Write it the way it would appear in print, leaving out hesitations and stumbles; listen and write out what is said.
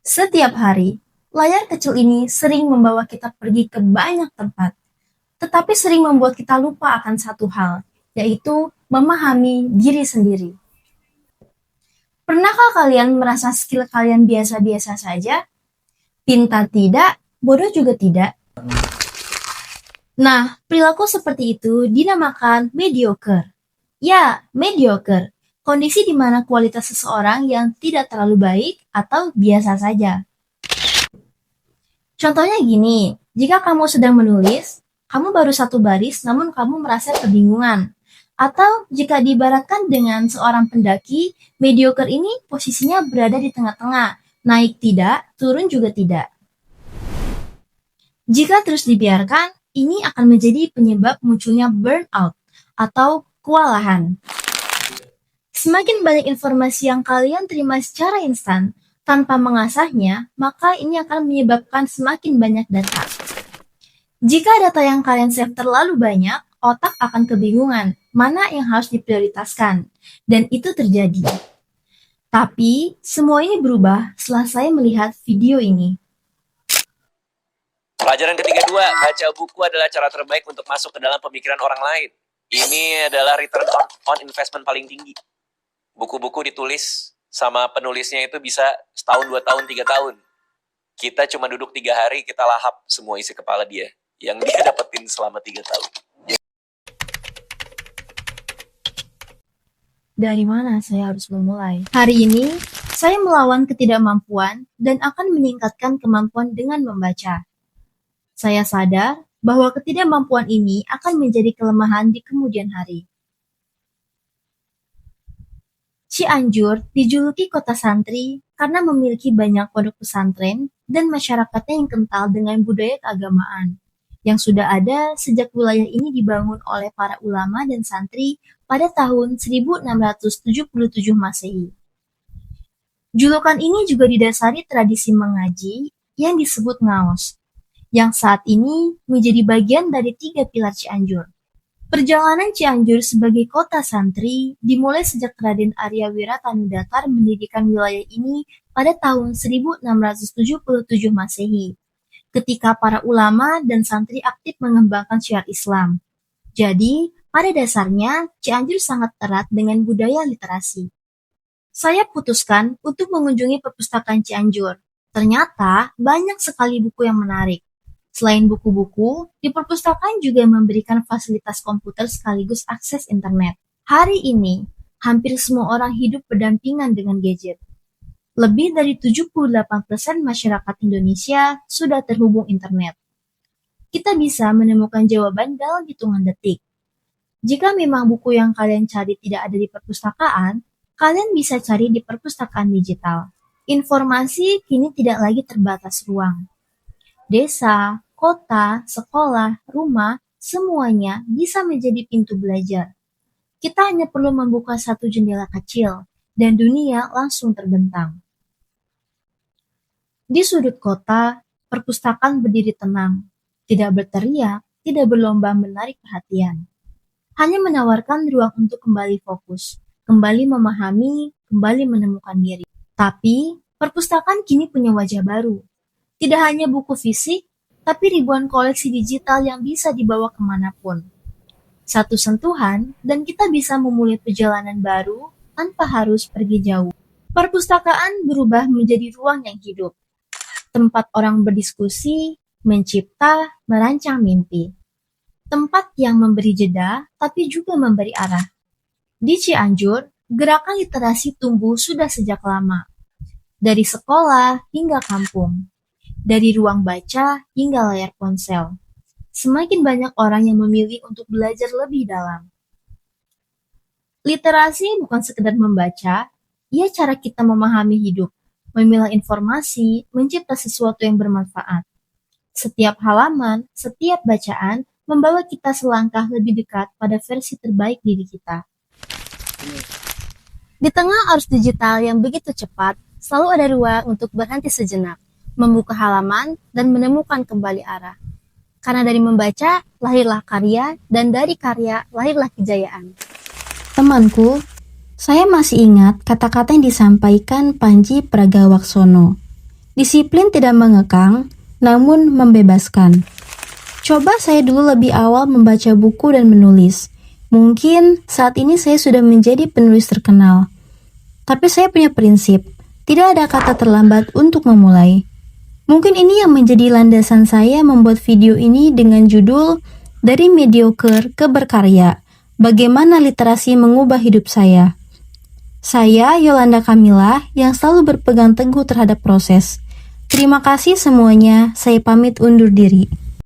Setiap hari, layar kecil ini sering membawa kita pergi ke banyak tempat, tetapi sering membuat kita lupa akan satu hal, yaitu memahami diri sendiri. Pernahkah kalian merasa skill kalian biasa-biasa saja? Pintar tidak, bodoh juga tidak. Nah, perilaku seperti itu dinamakan mediocre. Ya, mediocre. Kondisi di mana kualitas seseorang yang tidak terlalu baik atau biasa saja. Contohnya gini, jika kamu sedang menulis, kamu baru satu baris namun kamu merasa kebingungan. Atau jika diibaratkan dengan seorang pendaki, mediocre ini posisinya berada di tengah-tengah, naik tidak, turun juga tidak. Jika terus dibiarkan, ini akan menjadi penyebab munculnya burnout atau kewalahan. Semakin banyak informasi yang kalian terima secara instan tanpa mengasahnya, maka ini akan menyebabkan semakin banyak data. Jika data yang kalian save terlalu banyak, otak akan kebingungan mana yang harus diprioritaskan, dan itu terjadi. Tapi, semua ini berubah setelah saya melihat video ini. Pelajaran ketiga dua, baca buku adalah cara terbaik untuk masuk ke dalam pemikiran orang lain. Ini adalah return on investment paling tinggi. Buku-buku ditulis sama penulisnya itu bisa setahun, 2 tahun, 3 tahun. Kita cuma duduk 3 hari, kita lahap semua isi kepala dia yang dia dapetin selama 3 tahun. Dari mana saya harus memulai? Hari ini, saya melawan ketidakmampuan dan akan meningkatkan kemampuan dengan membaca. Saya sadar bahwa ketidakmampuan ini akan menjadi kelemahan di kemudian hari. Cianjur dijuluki kota santri karena memiliki banyak pondok pesantren dan masyarakatnya yang kental dengan budaya keagamaan, yang sudah ada sejak wilayah ini dibangun oleh para ulama dan santri pada tahun 1677 Masehi. Julukan ini juga didasari tradisi mengaji yang disebut ngaos, yang saat ini menjadi bagian dari 3 pilar Cianjur. Perjalanan Cianjur sebagai kota santri dimulai sejak Raden Arya Wiratanudatar mendirikan wilayah ini pada tahun 1677 Masehi, ketika para ulama dan santri aktif mengembangkan syiar Islam. Jadi, pada dasarnya, Cianjur sangat erat dengan budaya literasi. Saya putuskan untuk mengunjungi perpustakaan Cianjur. Ternyata, banyak sekali buku yang menarik. Selain buku-buku, di perpustakaan juga memberikan fasilitas komputer sekaligus akses internet. Hari ini, hampir semua orang hidup berdampingan dengan gadget. Lebih dari 78% masyarakat Indonesia sudah terhubung internet. Kita bisa menemukan jawaban dalam hitungan detik. Jika memang buku yang kalian cari tidak ada di perpustakaan, kalian bisa cari di perpustakaan digital. Informasi kini tidak lagi terbatas ruang. Desa, kota, sekolah, rumah, semuanya bisa menjadi pintu belajar. Kita hanya perlu membuka satu jendela kecil, dan dunia langsung terbentang. Di sudut kota, perpustakaan berdiri tenang, tidak berteriak, tidak berlomba menarik perhatian. Hanya menawarkan ruang untuk kembali fokus, kembali memahami, kembali menemukan diri. Tapi, perpustakaan kini punya wajah baru. Tidak hanya buku fisik, tapi ribuan koleksi digital yang bisa dibawa kemanapun. Satu sentuhan, dan kita bisa memulai perjalanan baru tanpa harus pergi jauh. Perpustakaan berubah menjadi ruang yang hidup. Tempat orang berdiskusi, mencipta, merancang mimpi. Tempat yang memberi jeda, tapi juga memberi arah. Di Cianjur, gerakan literasi tumbuh sudah sejak lama. Dari sekolah hingga kampung. Dari ruang baca hingga layar ponsel. Semakin banyak orang yang memilih untuk belajar lebih dalam. Literasi bukan sekedar membaca, ia cara kita memahami hidup, memilah informasi, mencipta sesuatu yang bermanfaat. Setiap halaman, setiap bacaan, membawa kita selangkah lebih dekat pada versi terbaik diri kita. Di tengah arus digital yang begitu cepat, selalu ada ruang untuk berhenti sejenak, membuka halaman, dan menemukan kembali arah. Karena dari membaca, lahirlah karya, dan dari karya, lahirlah kejayaan. Temanku, saya masih ingat kata-kata yang disampaikan Panji Pragawaksono. Disiplin tidak mengekang, namun membebaskan. Coba saya dulu lebih awal membaca buku dan menulis. Mungkin saat ini saya sudah menjadi penulis terkenal. Tapi saya punya prinsip, tidak ada kata terlambat untuk memulai. Mungkin ini yang menjadi landasan saya membuat video ini dengan judul Dari Mediocre ke Berkarya, Bagaimana Literasi Mengubah Hidup Saya. Saya Yolanda Kamila yang selalu berpegang teguh terhadap proses. Terima kasih semuanya, saya pamit undur diri.